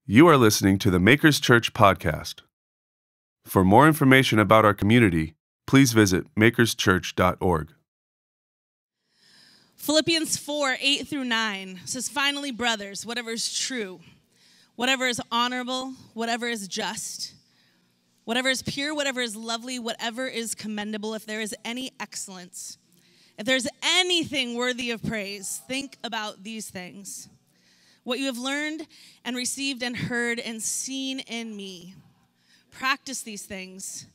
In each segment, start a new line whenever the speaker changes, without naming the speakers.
You are listening to the Makers Church podcast. For more information about our community, please visit makerschurch.org.
Philippians 4:8-9 says, "Finally, brothers, whatever is true, whatever is honorable, whatever is just, whatever is pure, whatever is lovely, whatever is commendable, if there is any excellence, if there's anything worthy of praise, think about these things. What you have learned and received and heard and seen in me, practice these things,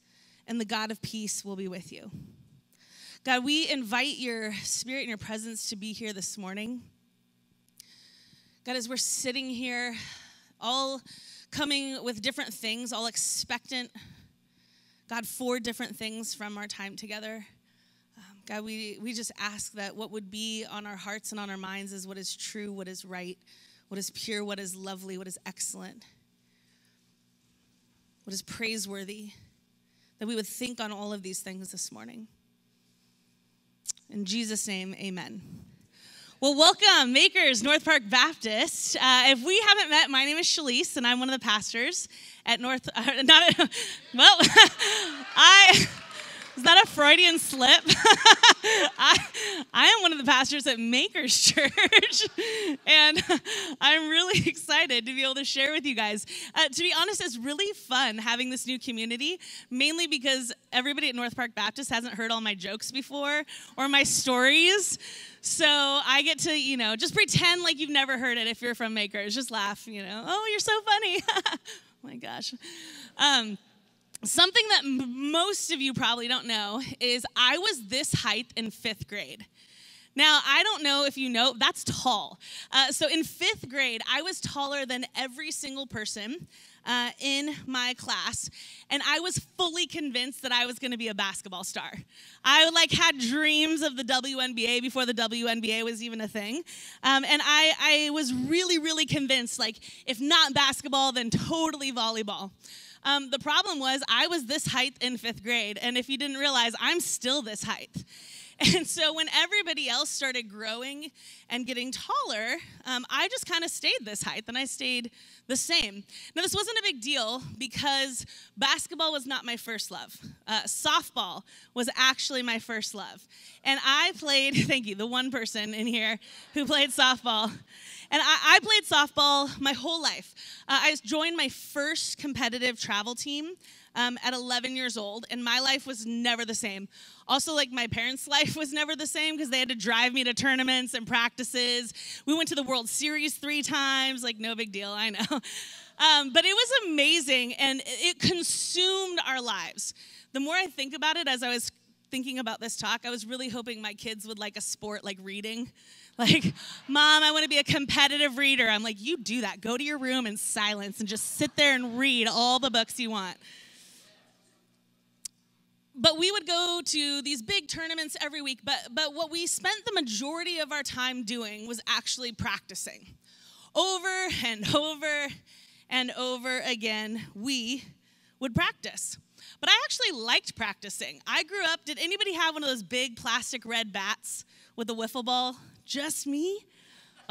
and the God of peace will be with you." God, we invite your spirit and your presence to be here this morning. God, as we're sitting here, all coming with different things, all expectant, God, for different things from our time together. God, we just ask that what would be on our hearts and on our minds is what is true, what is right, what is pure, what is lovely, what is excellent, what is praiseworthy, that we would think on all of these things this morning. In Jesus' name, amen. Well, welcome, Makers, North Park Baptist. If we haven't met, my name is Shalise, and I'm one of the pastors at is that a Freudian slip? I am one of the pastors at Makers Church, and I'm really excited to be able to share with you guys. To be honest, it's really fun having this new community, mainly because everybody at North Park Baptist hasn't heard all my jokes before or my stories. So I get to, just pretend like you've never heard it if you're from Makers. Just laugh, oh, you're so funny. Oh my gosh. Something that most of you probably don't know is I was this height in 5th grade. Now, I don't know if you know, that's tall. So in 5th grade, I was taller than every single person in my class, and I was fully convinced that I was going to be a basketball star. I had dreams of the WNBA before the WNBA was even a thing, and I was really, really convinced, if not basketball, then totally volleyball. The problem was I was this height in 5th grade, and if you didn't realize, I'm still this height. And so when everybody else started growing and getting taller, I just kind of stayed this height, and I stayed the same. Now, this wasn't a big deal because basketball was not my first love. Softball was actually my first love. And I played, thank you, the one person in here who played softball. And I played softball my whole life. I joined my first competitive travel team at 11 years old, and my life was never the same. Also, my parents' life was never the same because they had to drive me to tournaments and practices. We went to the World Series 3 times, no big deal, I know. But it was amazing, and it consumed our lives. The more I think about it, as I was thinking about this talk, I was really hoping my kids would like a sport like reading. Mom, I want to be a competitive reader. I'm like, you do that. Go to your room in silence and just sit there and read all the books you want. But we would go to these big tournaments every week, but what we spent the majority of our time doing was actually practicing. Over and over and over again, we would practice. But I actually liked practicing. I grew up, did anybody have one of those big plastic red bats with a wiffle ball? Just me?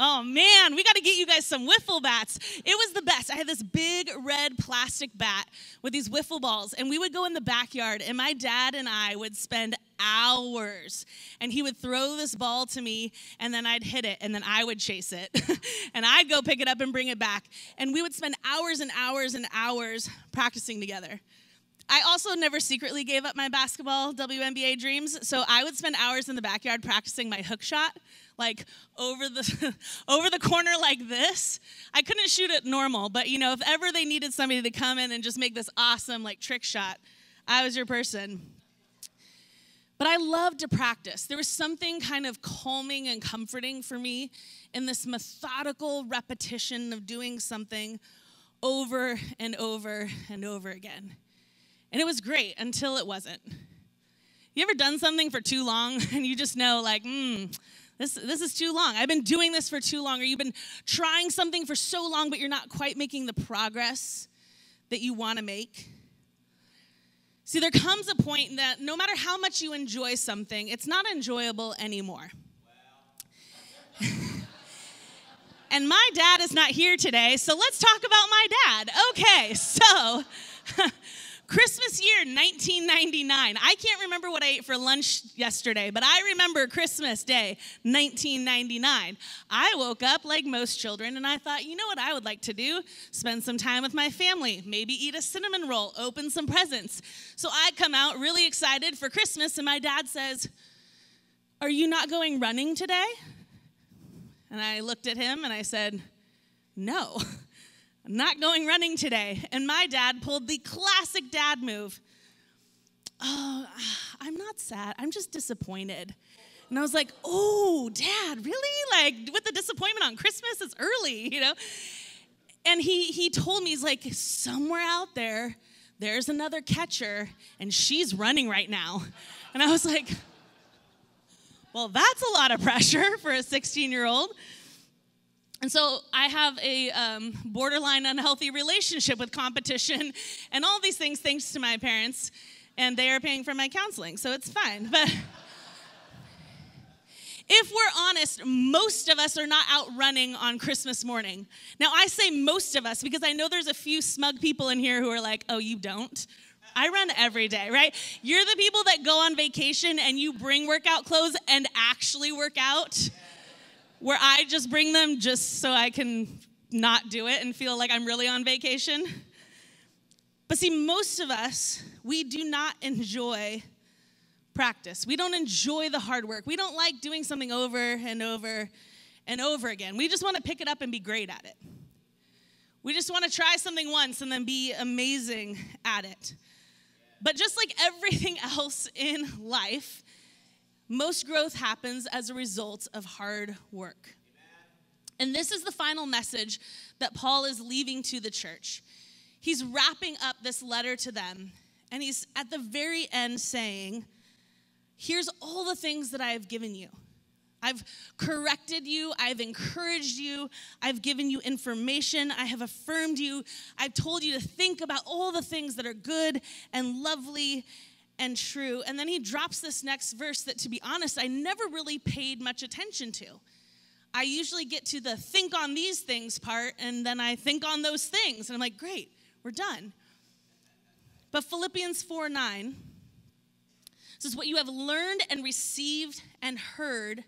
Oh man, we got to get you guys some wiffle bats. It was the best. I had this big red plastic bat with these wiffle balls, and we would go in the backyard, and my dad and I would spend hours, and he would throw this ball to me, and then I'd hit it, and then I would chase it, and I'd go pick it up and bring it back, and we would spend hours and hours and hours practicing together. I also never secretly gave up my basketball WNBA dreams, so I would spend hours in the backyard practicing my hook shot, over the corner like this. I couldn't shoot it normal, but if ever they needed somebody to come in and just make this awesome trick shot, I was your person. But I loved to practice. There was something kind of calming and comforting for me in this methodical repetition of doing something over and over and over again. And it was great until it wasn't. You ever done something for too long and you just know this is too long. I've been doing this for too long. Or you've been trying something for so long, but you're not quite making the progress that you want to make. See, there comes a point that no matter how much you enjoy something, it's not enjoyable anymore. And my dad is not here today, so let's talk about my dad. Okay, so Christmas year 1999. I can't remember what I ate for lunch yesterday, but I remember Christmas Day 1999. I woke up like most children, and I thought, you know what I would like to do? Spend some time with my family, maybe eat a cinnamon roll, open some presents. So I come out really excited for Christmas, and my dad says, "Are you not going running today?" And I looked at him, and I said, "No. I'm not going running today." And my dad pulled the classic dad move. "Oh, I'm not sad. I'm just disappointed." And I was like, "Oh, Dad, really? Like, with the disappointment on Christmas? It's early, you know?" And he told me, he's like, "Somewhere out there, there's another catcher, and she's running right now." And I was like, well, that's a lot of pressure for a 16-year-old. And so I have a borderline unhealthy relationship with competition and all these things thanks to my parents, and they are paying for my counseling, so it's fine. But if we're honest, most of us are not out running on Christmas morning. Now, I say most of us because I know there's a few smug people in here who are like, "Oh, you don't?" I run every day, right? You're the people that go on vacation and you bring workout clothes and actually work out, where I just bring them just so I can not do it and feel like I'm really on vacation. But see, most of us, we do not enjoy practice. We don't enjoy the hard work. We don't like doing something over and over and over again. We just want to pick it up and be great at it. We just want to try something once and then be amazing at it. But just like everything else in life, most growth happens as a result of hard work. And this is the final message that Paul is leaving to the church. He's wrapping up this letter to them, and he's at the very end saying, "Here's all the things that I have given you. I've corrected you, I've encouraged you, I've given you information, I have affirmed you, I've told you to think about all the things that are good and lovely and true." And then he drops this next verse that, to be honest, I never really paid much attention to. I usually get to the think on these things part, and then I think on those things, and I'm like, great, we're done. But Philippians 4:9 says, "What you have learned and received and heard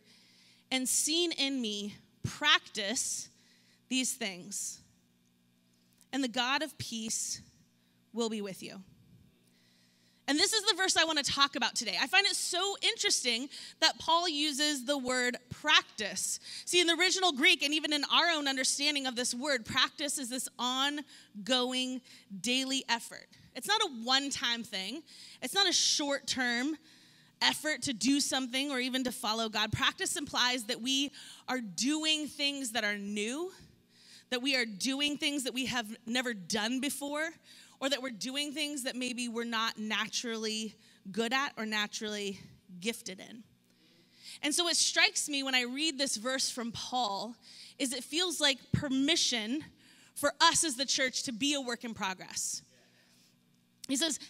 and seen in me, practice these things, and the God of peace will be with you." And this is the verse I want to talk about today. I find it so interesting that Paul uses the word practice. See, in the original Greek, and even in our own understanding of this word, practice is this ongoing daily effort. It's not a one-time thing. It's not a short-term effort to do something or even to follow God. Practice implies that we are doing things that are new, that we are doing things that we have never done before, or that we're doing things that maybe we're not naturally good at or naturally gifted in. And so it strikes me when I read this verse from Paul is it feels like permission for us as the church to be a work in progress. He says,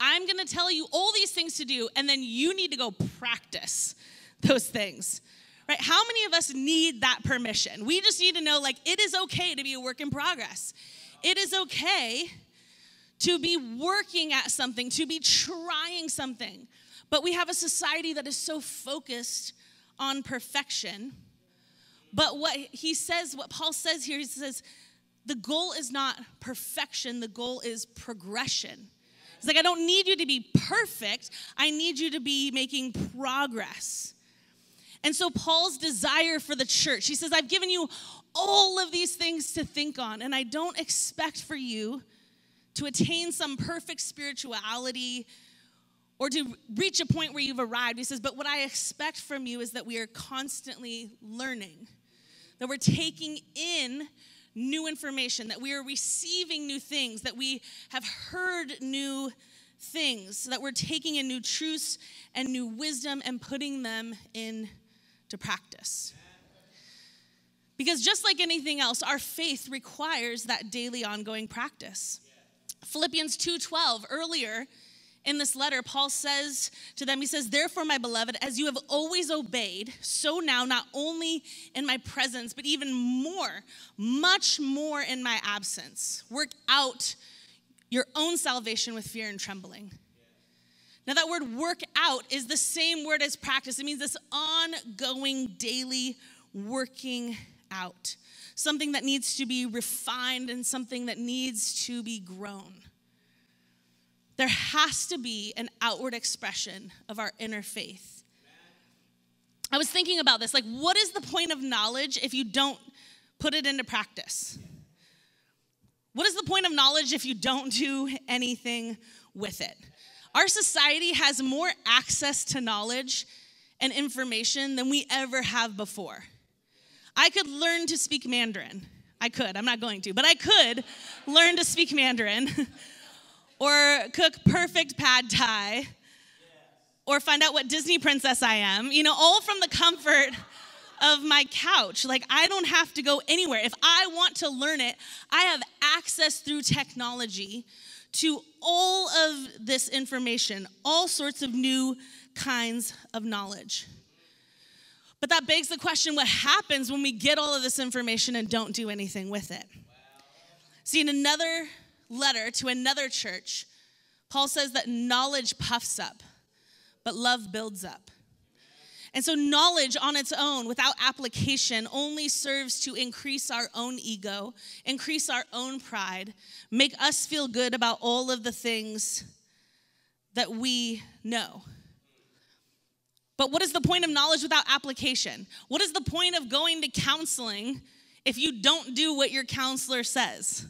I'm going to tell you all these things to do, and then you need to go practice those things, right? How many of us need that permission? We just need to know, like, it is okay to be a work in progress. It is okay to be working at something, to be trying something. But we have a society that is so focused on perfection. But what Paul says here, he says, the goal is not perfection, the goal is progression. It's like, I don't need you to be perfect. I need you to be making progress. And so Paul's desire for the church, he says, I've given you all of these things to think on, and I don't expect for you to attain some perfect spirituality or to reach a point where you've arrived. He says, but what I expect from you is that we are constantly learning, that we're taking in new information, that we are receiving new things, that we have heard new things, that we're taking in new truths and new wisdom and putting them into practice. Because just like anything else, our faith requires that daily ongoing practice. Philippians 2:12, earlier in this letter, Paul says to them, he says, therefore, my beloved, as you have always obeyed, so now, not only in my presence, but even more, much more in my absence, work out your own salvation with fear and trembling. Now that word work out is the same word as practice. It means this ongoing, daily working out. Something that needs to be refined and something that needs to be grown. There has to be an outward expression of our inner faith. I was thinking about this, like, what is the point of knowledge if you don't put it into practice? What is the point of knowledge if you don't do anything with it? Our society has more access to knowledge and information than we ever have before. I could learn to speak Mandarin. I'm not going to, but I could learn to speak Mandarin or cook perfect pad thai or find out what Disney princess I am, all from the comfort of my couch. Like, I don't have to go anywhere. If I want to learn it, I have access through technology to all of this information, all sorts of new kinds of knowledge. But that begs the question, what happens when we get all of this information and don't do anything with it? See, in another letter to another church, Paul says that knowledge puffs up, but love builds up. And so knowledge on its own, without application, only serves to increase our own ego, increase our own pride, make us feel good about all of the things that we know. But what is the point of knowledge without application? What is the point of going to counseling if you don't do what your counselor says?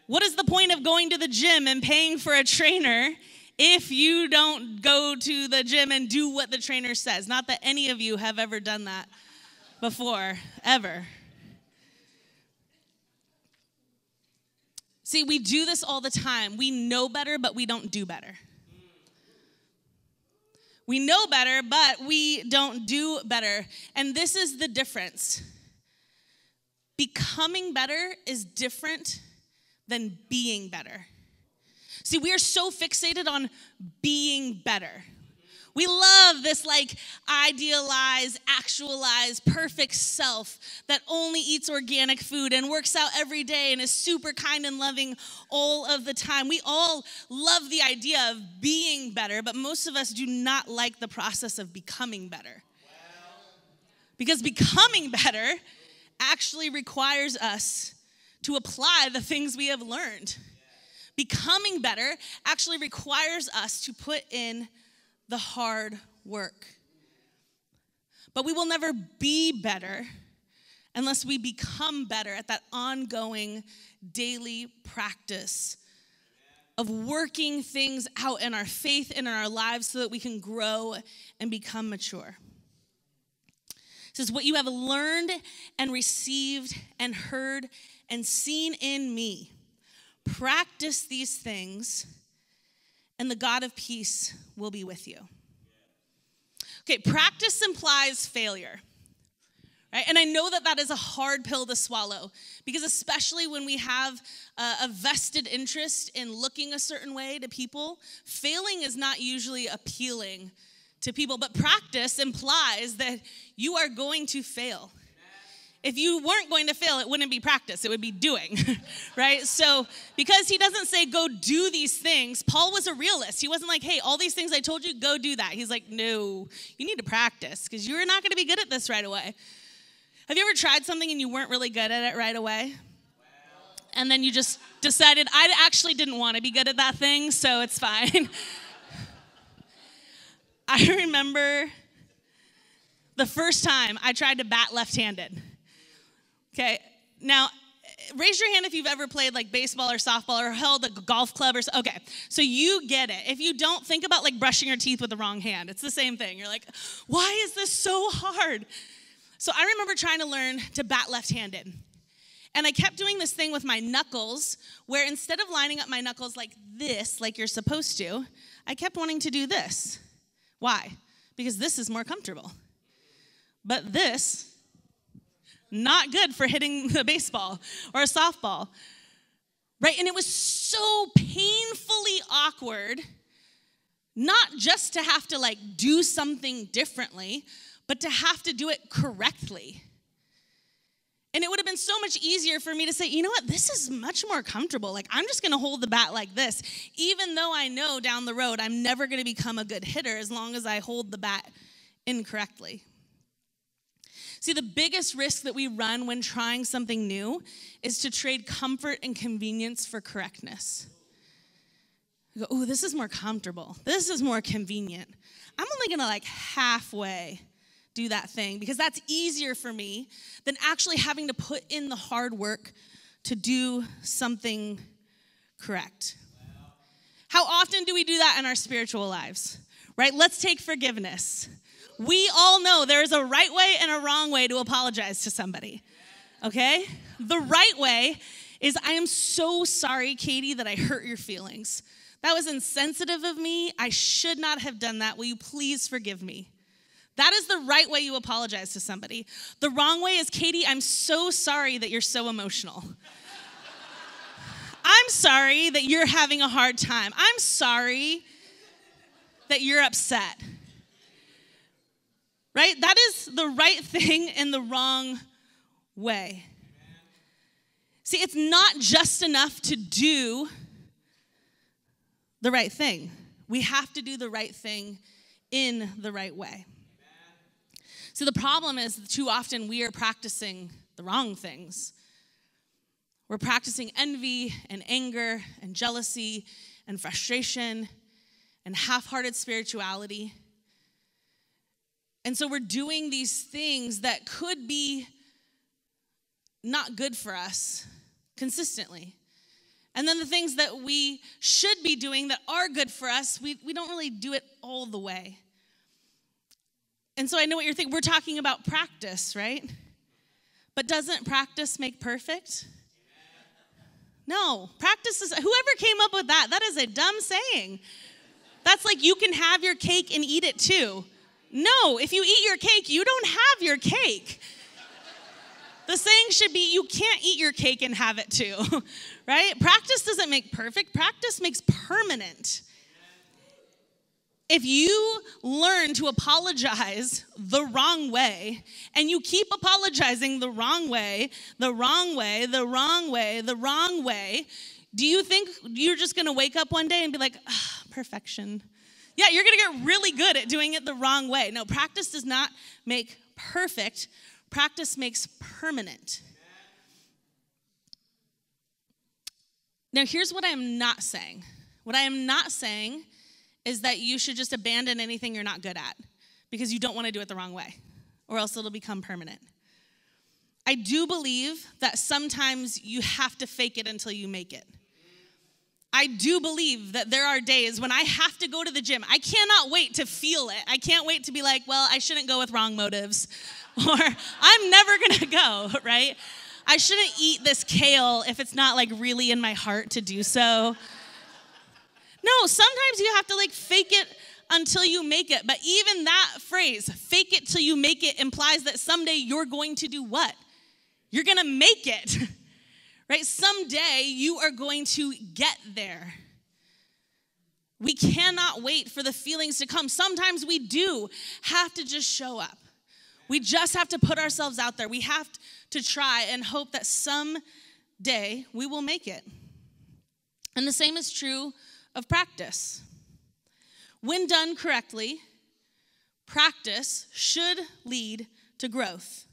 What is the point of going to the gym and paying for a trainer if you don't go to the gym and do what the trainer says? Not that any of you have ever done that before, ever. See, we do this all the time. We know better, but we don't do better. We know better, but we don't do better. And this is the difference. Becoming better is different than being better. See, we are so fixated on being better. We love this idealized, actualized, perfect self that only eats organic food and works out every day and is super kind and loving all of the time. We all love the idea of being better, but most of us do not like the process of becoming better. Because becoming better actually requires us to apply the things we have learned. Becoming better actually requires us to put in the hard work. But we will never be better unless we become better at that ongoing daily practice of working things out in our faith and in our lives so that we can grow and become mature. It says, what you have learned and received and heard and seen in me, practice these things, and the God of peace will be with you. Okay, practice implies failure, right? And I know that that is a hard pill to swallow because especially when we have a vested interest in looking a certain way to people, failing is not usually appealing to people, but practice implies that you are going to fail. If you weren't going to fail, it wouldn't be practice, it would be doing, right? So because he doesn't say go do these things, Paul was a realist. He wasn't like, hey, all these things I told you, go do that. He's like, no, you need to practice because you're not going to be good at this right away. Have you ever tried something and you weren't really good at it right away? And then you just decided, I actually didn't want to be good at that thing, so it's fine. I remember the first time I tried to bat left-handed. Okay, now, raise your hand if you've ever played like baseball or softball or held a golf club or so. Okay, so you get it. If you don't, think about like brushing your teeth with the wrong hand. It's the same thing. You're like, why is this so hard? So I remember trying to learn to bat left-handed. And I kept doing this thing with my knuckles where instead of lining up my knuckles like this, like you're supposed to, I kept wanting to do this. Why? Because this is more comfortable. But this, not good for hitting the baseball or a softball, right? And it was so painfully awkward Not just to have to do something differently, but to have to do it correctly. And it would have been so much easier for me to say, you know what, this is much more comfortable. I'm just going to hold the bat like this, even though I know down the road I'm never going to become a good hitter as long as I hold the bat incorrectly. See, the biggest risk that we run when trying something new is to trade comfort and convenience for correctness. We go, oh, this is more comfortable. This is more convenient. I'm only going to halfway do that thing because that's easier for me than actually having to put in the hard work to do something correct. How often do we do that in our spiritual lives, right? Let's take forgiveness. We all know there is a right way and a wrong way to apologize to somebody, okay? The right way is, I am so sorry, Katie, that I hurt your feelings. That was insensitive of me. I should not have done that. Will you please forgive me? That is the right way you apologize to somebody. The wrong way is, Katie, I'm so sorry that you're so emotional. I'm sorry that you're having a hard time. I'm sorry that you're upset. Right? That is the right thing in the wrong way. See, it's not just enough to do the right thing. We have to do the right thing in the right way. So the problem is that too often we are practicing the wrong things. We're practicing envy and anger and jealousy and frustration and half-hearted spirituality. And so we're doing these things that could be not good for us consistently. And then the things that we should be doing that are good for us, we don't really do it all the way. And so I know what you're thinking. We're talking about practice, right? But doesn't practice make perfect? No. Practice is, whoever came up with that is a dumb saying. That's like you can have your cake and eat it too. No, if you eat your cake, you don't have your cake. The saying should be, you can't eat your cake and have it too, right? Practice doesn't make perfect. Practice makes permanent. If you learn to apologize the wrong way, and you keep apologizing the wrong way, the wrong way, the wrong way, the wrong way, do you think you're just going to wake up one day and be like, perfection? Yeah, you're going to get really good at doing it the wrong way. No, practice does not make perfect. Practice makes permanent. Now, here's what I am not saying. What I am not saying is that you should just abandon anything you're not good at because you don't want to do it the wrong way, or else it'll become permanent. I do believe that sometimes you have to fake it until you make it. I do believe that there are days when I have to go to the gym. I cannot wait to feel it. I can't wait to be like, well, I shouldn't go with wrong motives, or I'm never going to go, right? I shouldn't eat this kale if it's not really in my heart to do so. No, sometimes you have to fake it until you make it. But even that phrase, fake it till you make it, implies that someday you're going to do what? You're going to make it, right? Someday you are going to get there. We cannot wait for the feelings to come. Sometimes we do have to just show up. We just have to put ourselves out there. We have to try and hope that someday we will make it. And the same is true of practice. When done correctly, practice should lead to growth.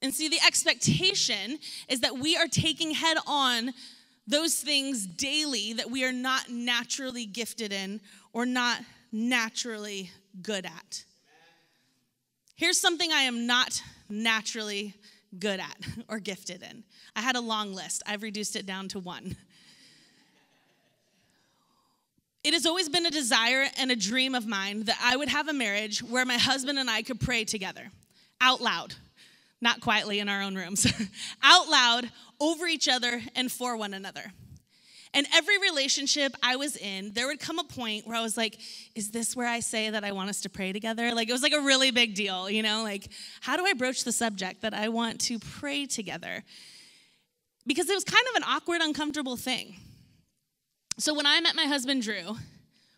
And see, the expectation is that we are taking head on those things daily that we are not naturally gifted in or not naturally good at. Here's something I am not naturally good at or gifted in. I had a long list. I've reduced it down to one. It has always been a desire and a dream of mine that I would have a marriage where my husband and I could pray together, out loud, not quietly in our own rooms, out loud, over each other and for one another. And every relationship I was in, there would come a point where I was like, is this where I say that I want us to pray together? It was a really big deal, how do I broach the subject that I want to pray together? Because it was kind of an awkward, uncomfortable thing. So when I met my husband, Drew,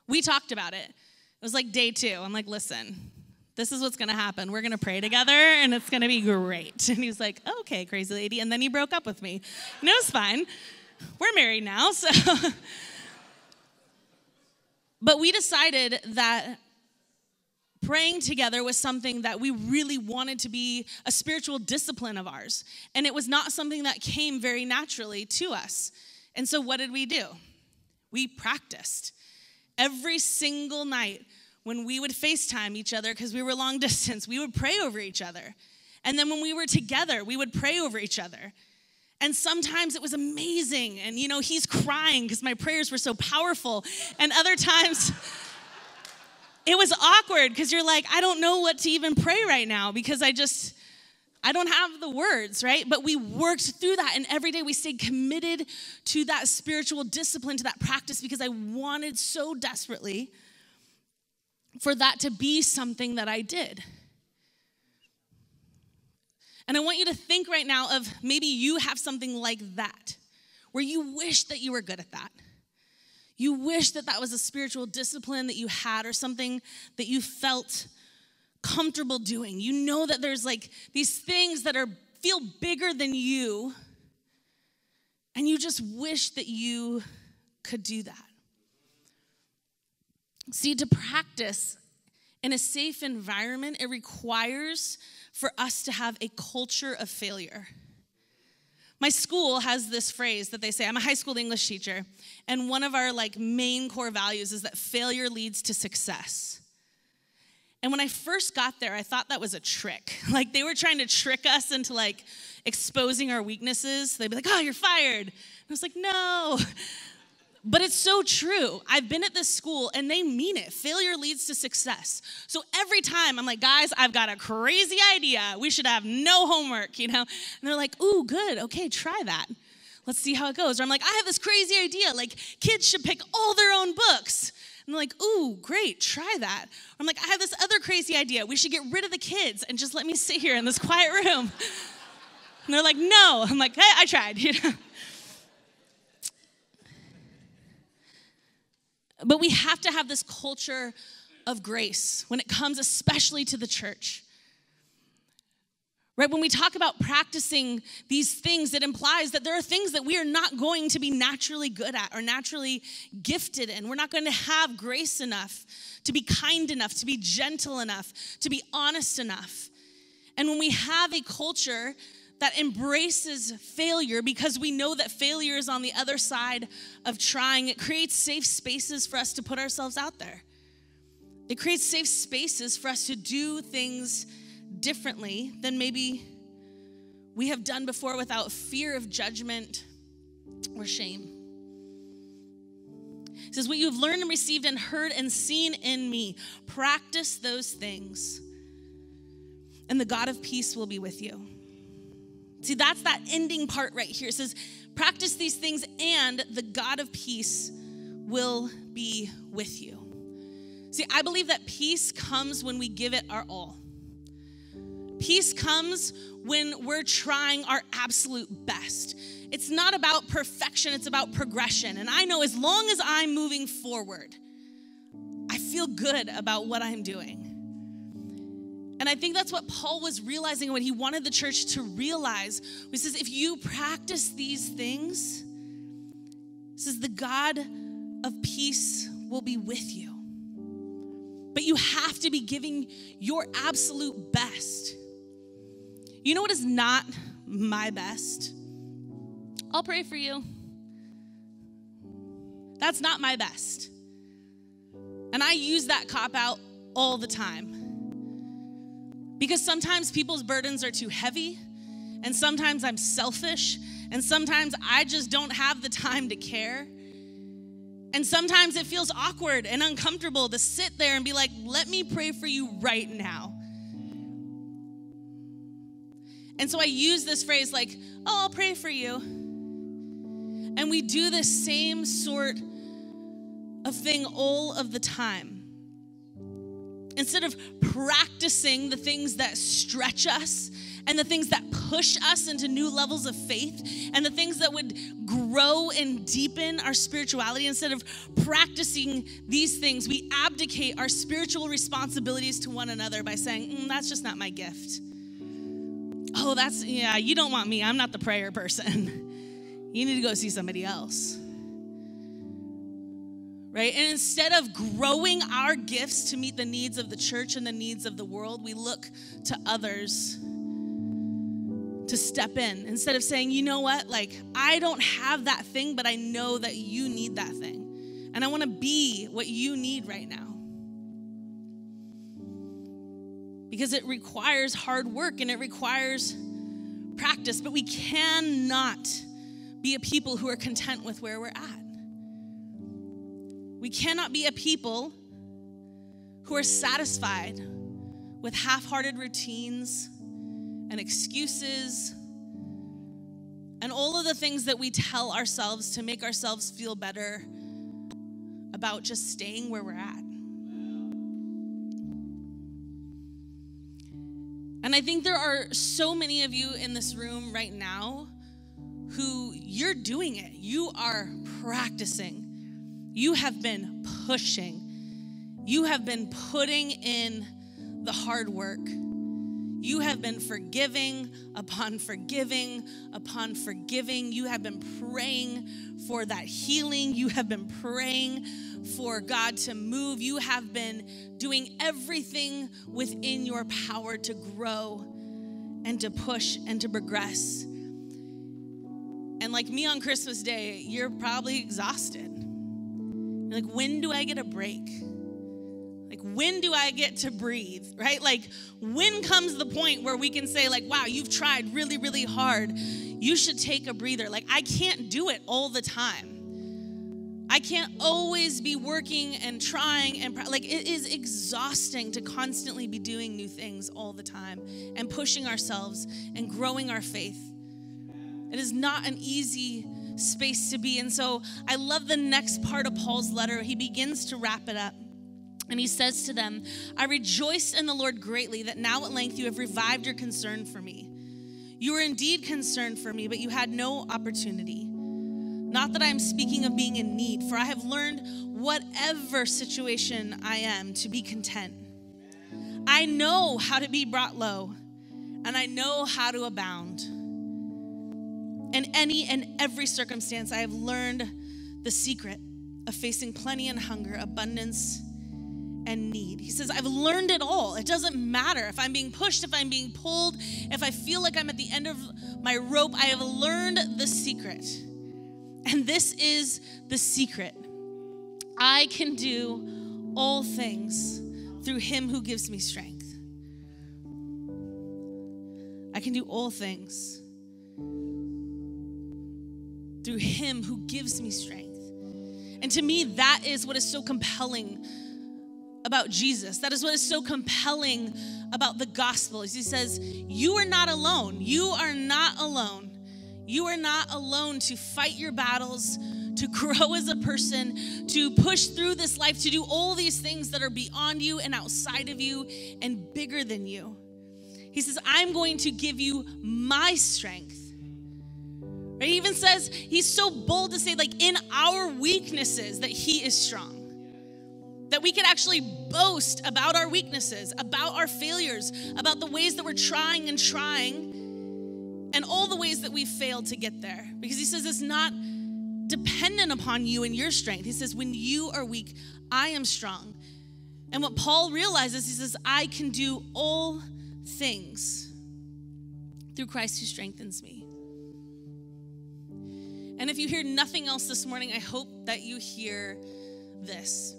We talked about it. It was like day 2. I'm like, listen, this is what's going to happen. We're going to pray together, and it's going to be great. And he was like, okay, crazy lady. And then he broke up with me. And it was fine. We're married now, so. But we decided that praying together was something that we really wanted to be a spiritual discipline of ours. And it was not something that came very naturally to us. And so what did we do? We practiced. Every single night when we would FaceTime each other, because we were long distance, we would pray over each other. And then when we were together, we would pray over each other. And sometimes it was amazing. And, he's crying because my prayers were so powerful. And other times it was awkward because you're like, I don't know what to even pray right now because I don't have the words, right? But we worked through that, and every day we stayed committed to that spiritual discipline, to that practice, because I wanted so desperately for that to be something that I did. And I want you to think right now of maybe you have something like that, where you wish that you were good at that. You wish that that was a spiritual discipline that you had, or something that you felt comfortable doing. You know that there's like these things that feel bigger than you, and you just wish that you could do that. See, to practice in a safe environment, it requires for us to have a culture of failure. My school has this phrase that they say. I'm a high school English teacher, and one of our main core values is that failure leads to success. And when I first got there, I thought that was a trick. They were trying to trick us into exposing our weaknesses. They'd be like, oh, you're fired. And I was like, no. But it's so true. I've been at this school, and they mean it. Failure leads to success. So every time I'm like, guys, I've got a crazy idea. We should have no homework, And they're like, ooh, good. Okay, try that. Let's see how it goes. Or I'm like, I have this crazy idea. Kids should pick all their own books. And they're like, ooh, great, try that. Or I'm like, I have this other crazy idea. We should get rid of the kids and just let me sit here in this quiet room. And they're like, no. I'm like, hey, I tried, But we have to have this culture of grace when it comes especially to the church. Right? When we talk about practicing these things, it implies that there are things that we are not going to be naturally good at or naturally gifted in. We're not going to have grace enough to be kind enough, to be gentle enough, to be honest enough. And when we have a culture that embraces failure because we know that failure is on the other side of trying, it creates safe spaces for us to put ourselves out there. It creates safe spaces for us to do things differently than maybe we have done before without fear of judgment or shame. It says, what you have learned and received and heard and seen in me, practice those things, and the God of peace will be with you. See, that's that ending part right here. It says, practice these things, and the God of peace will be with you. See, I believe that peace comes when we give it our all. Peace comes when we're trying our absolute best. It's not about perfection, it's about progression. And I know as long as I'm moving forward, I feel good about what I'm doing. And I think that's what Paul was realizing, what he wanted the church to realize. He says, if you practice these things, he says, the God of peace will be with you. But you have to be giving your absolute best. You know what is not my best? I'll pray for you. That's not my best. And I use that cop-out all the time. Because sometimes people's burdens are too heavy, and sometimes I'm selfish, and sometimes I just don't have the time to care. And sometimes it feels awkward and uncomfortable to sit there and be like, let me pray for you right now. And so I use this phrase like, oh, I'll pray for you. And we do the same sort of thing all of the time. Instead of practicing the things that stretch us and the things that push us into new levels of faith, and the things that would grow and deepen our spirituality. Instead of practicing these things, we abdicate our spiritual responsibilities to one another by saying, that's just not my gift. Oh, you don't want me. I'm not the prayer person. You need to go see somebody else. Right? And instead of growing our gifts to meet the needs of the church and the needs of the world, we look to others to step in. Instead of saying, you know what, I don't have that thing, but I know that you need that thing. And I want to be what you need right now. Because it requires hard work and it requires practice, but we cannot be a people who are content with where we're at. We cannot be a people who are satisfied with half-hearted routines and excuses and all of the things that we tell ourselves to make ourselves feel better about just staying where we're at. And I think there are so many of you in this room right now who you're doing it. You are practicing. You have been pushing. You have been putting in the hard work. You have been forgiving upon forgiving upon forgiving. You have been praying for that healing. You have been praying for God to move. You have been doing everything within your power to grow and to push and to progress. And like me on Christmas Day, you're probably exhausted. You're like, when do I get a break? When do I get to breathe, right? When comes the point where we can say, wow, you've tried really, really hard. You should take a breather. I can't do it all the time. I can't always be working and trying and it is exhausting to constantly be doing new things all the time and pushing ourselves and growing our faith. It is not an easy space to be. And so I love the next part of Paul's letter. He begins to wrap it up. And he says to them, I rejoice in the Lord greatly that now at length you have revived your concern for me. You were indeed concerned for me, but you had no opportunity. Not that I am speaking of being in need, for I have learned whatever situation I am to be content. I know how to be brought low, and I know how to abound. In any and every circumstance, I have learned the secret of facing plenty and hunger, abundance and need. He says, I've learned it all. It doesn't matter if I'm being pushed, if I'm being pulled, if I feel like I'm at the end of my rope. I have learned the secret. And this is the secret. I can do all things through him who gives me strength. I can do all things through him who gives me strength. And to me, that is what is so compelling about Jesus. That is what is so compelling about the gospel. He says, you are not alone. You are not alone. You are not alone to fight your battles, to grow as a person, to push through this life, to do all these things that are beyond you and outside of you and bigger than you. He says, I'm going to give you my strength. Right? He even says, he's so bold to say, in our weaknesses, that he is strong. That we could actually boast about our weaknesses, about our failures, about the ways that we're trying and all the ways that we failed to get there. Because he says it's not dependent upon you and your strength. He says, when you are weak, I am strong. And what Paul realizes, he says, I can do all things through Christ who strengthens me. And if you hear nothing else this morning, I hope that you hear this.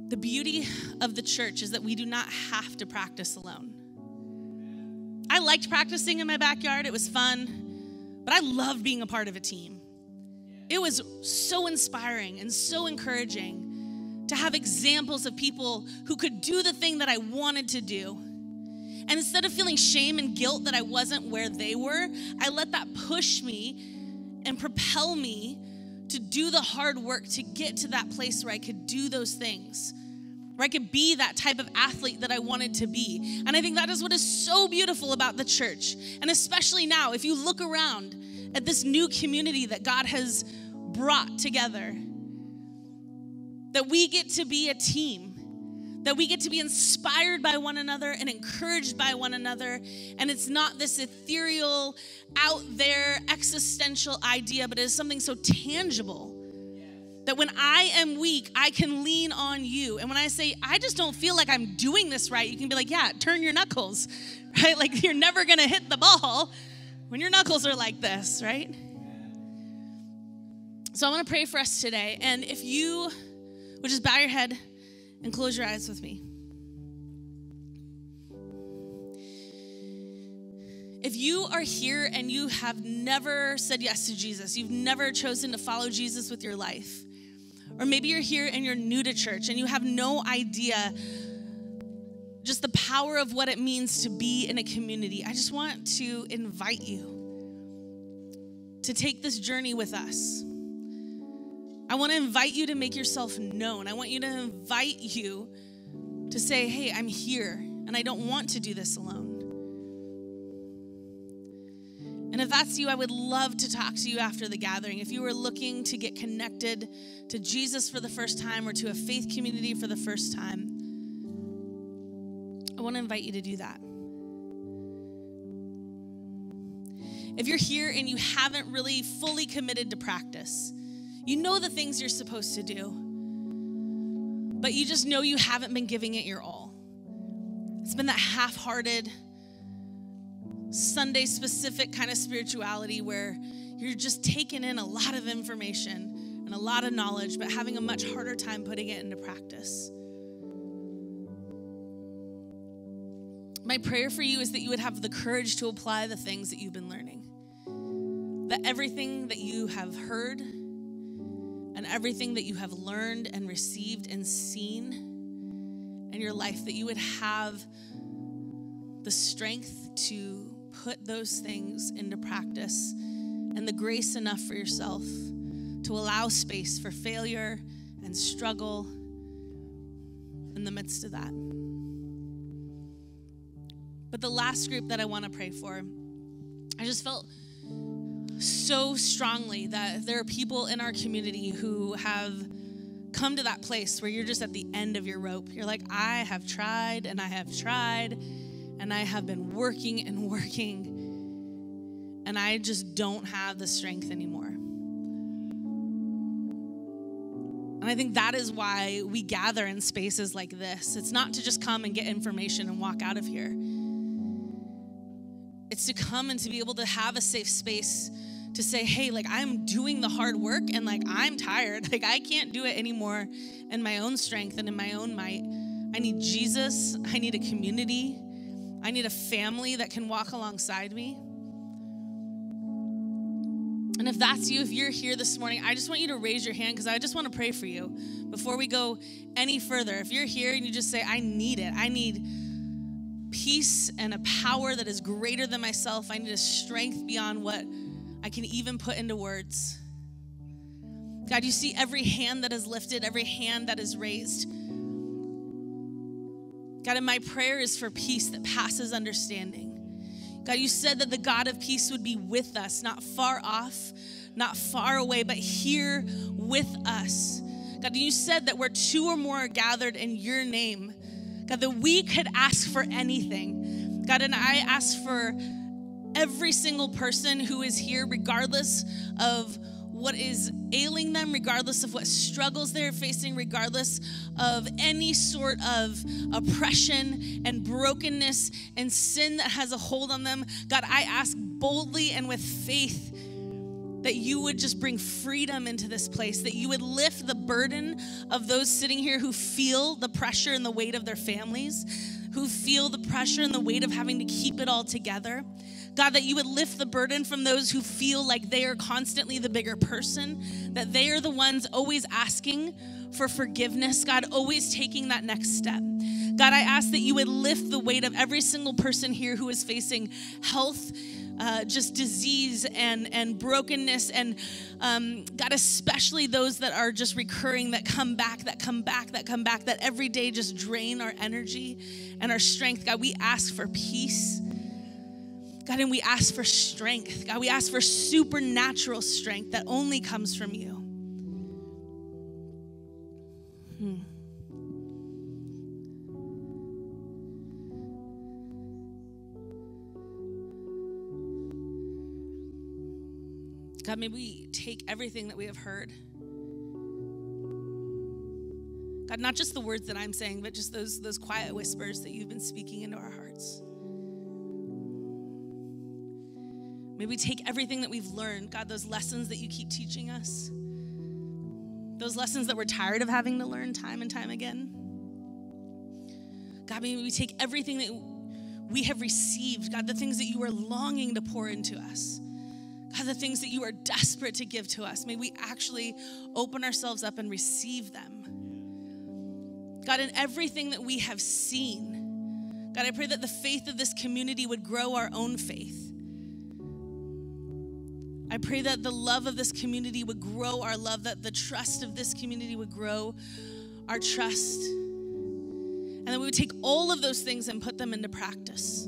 The beauty of the church is that we do not have to practice alone. I liked practicing in my backyard. It was fun, but I love being a part of a team. It was so inspiring and so encouraging to have examples of people who could do the thing that I wanted to do. And instead of feeling shame and guilt that I wasn't where they were, I let that push me and propel me to do the hard work to get to that place where I could do those things. where I could be that type of athlete that I wanted to be. And I think that is what is so beautiful about the church. And especially now, if you look around at this new community that God has brought together, that we get to be a team, that we get to be inspired by one another and encouraged by one another. And it's not this ethereal, out there, existential idea, but it is something so tangible that when I am weak, I can lean on you. And when I say, I just don't feel like I'm doing this right, you can be like, yeah, turn your knuckles, right? Like you're never gonna hit the ball when your knuckles are like this, right? So I wanna pray for us today. And if you would just bow your head and close your eyes with me. If you are here and you have never said yes to Jesus, you've never chosen to follow Jesus with your life, or maybe you're here and you're new to church and you have no idea just the power of what it means to be in a community, I just want to invite you to take this journey with us. I want to invite you to make yourself known. I want you to invite you to say, hey, I'm here and I don't want to do this alone. And if that's you, I would love to talk to you after the gathering. If you are looking to get connected to Jesus for the first time or to a faith community for the first time, I want to invite you to do that. If you're here and you haven't really fully committed to practice, you know the things you're supposed to do, but you just know you haven't been giving it your all. It's been that half-hearted, Sunday-specific kind of spirituality where you're just taking in a lot of information and a lot of knowledge, but having a much harder time putting it into practice. My prayer for you is that you would have the courage to apply the things that you've been learning. That everything that you have heard and everything that you have learned and received and seen in your life, that you would have the strength to put those things into practice and the grace enough for yourself to allow space for failure and struggle in the midst of that. But the last group that I want to pray for, I just felt so strongly that there are people in our community who have come to that place where you're just at the end of your rope. You're like, I have tried and I have tried and I have been working and working and I just don't have the strength anymore. And I think that is why we gather in spaces like this. It's not to just come and get information and walk out of here. It's to come and to be able to have a safe space to say, hey, like I'm doing the hard work and like I'm tired. Like I can't do it anymore in my own strength and in my own might. I need Jesus. I need a community. I need a family that can walk alongside me. And if that's you, if you're here this morning, I just want you to raise your hand because I just want to pray for you before we go any further. If you're here and you just say, I need it. I need peace and a power that is greater than myself. I need a strength beyond what I can even put into words. God, you see every hand that is lifted, every hand that is raised. God, and my prayer is for peace that passes understanding. God, you said that the God of peace would be with us, not far off, not far away, but here with us. God, you said that where two or more are gathered in your name, God, that we could ask for anything. God, and I ask for every single person who is here, regardless of what is ailing them, regardless of what struggles they're facing, regardless of any sort of oppression and brokenness and sin that has a hold on them. God, I ask boldly and with faith that you would just bring freedom into this place, that you would lift the burden of those sitting here who feel the pressure and the weight of their families, who feel the pressure and the weight of having to keep it all together. God, that you would lift the burden from those who feel like they are constantly the bigger person, that they are the ones always asking for forgiveness, God, always taking that next step. God, I ask that you would lift the weight of every single person here who is facing health just disease and brokenness, and God, especially those that are just recurring, that come back, that every day just drain our energy and our strength. God, we ask for peace. God, and we ask for strength. God, we ask for supernatural strength that only comes from you. God, may we take everything that we have heard. God, not just the words that I'm saying, but just those quiet whispers that you've been speaking into our hearts. May we take everything that we've learned, God, those lessons that you keep teaching us, those lessons that we're tired of having to learn time and time again. God, may we take everything that we have received, God, the things that you are longing to pour into us, God, the things that you are desperate to give to us. May we actually open ourselves up and receive them. God, in everything that we have seen, God, I pray that the faith of this community would grow our own faith. I pray that the love of this community would grow our love, that the trust of this community would grow our trust, and that we would take all of those things and put them into practice.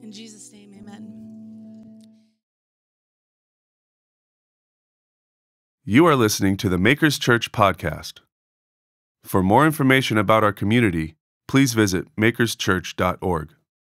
In Jesus' name, amen.
You are listening to the Makers Church podcast. For more information about our community, please visit makerschurch.org.